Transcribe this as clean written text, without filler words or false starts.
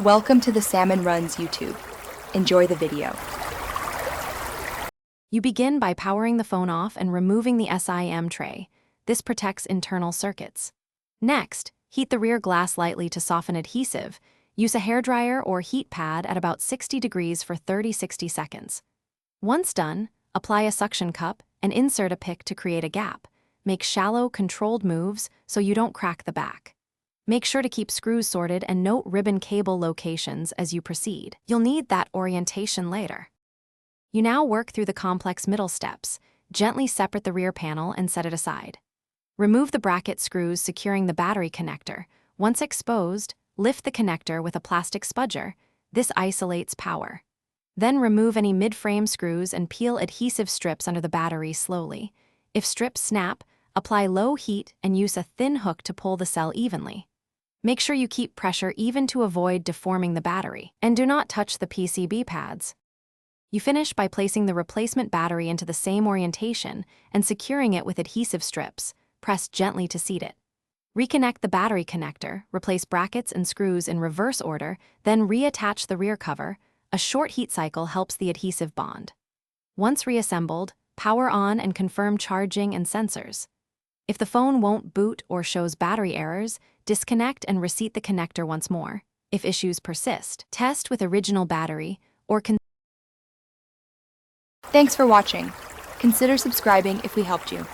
Welcome to the Salmon Runs YouTube. Enjoy the video. You begin by powering the phone off and removing the SIM tray. This protects internal circuits. Next, heat the rear glass lightly to soften adhesive. Use a hairdryer or heat pad at about 60 degrees for 30-60 seconds. Once done, apply a suction cup and insert a pick to create a gap. Make shallow, controlled moves so you don't crack the back. Make sure to keep screws sorted and note ribbon cable locations as you proceed. You'll need that orientation later. You now work through the complex middle steps. Gently separate the rear panel and set it aside. Remove the bracket screws securing the battery connector. Once exposed, lift the connector with a plastic spudger. This isolates power. Then remove any mid-frame screws and peel adhesive strips under the battery slowly. If strips snap, apply low heat and use a thin hook to pull the cell evenly. Make sure you keep pressure even to avoid deforming the battery, and do not touch the PCB pads. You finish by placing the replacement battery into the same orientation and securing it with adhesive strips. Press gently to seat it. Reconnect the battery connector, replace brackets and screws in reverse order, then reattach the rear cover. A short heat cycle helps the adhesive bond. Once reassembled, power on and confirm charging and sensors. If the phone won't boot or shows battery errors, disconnect and reseat the connector once more. If issues persist, test with original battery or Thanks for watching. Consider subscribing if we helped you.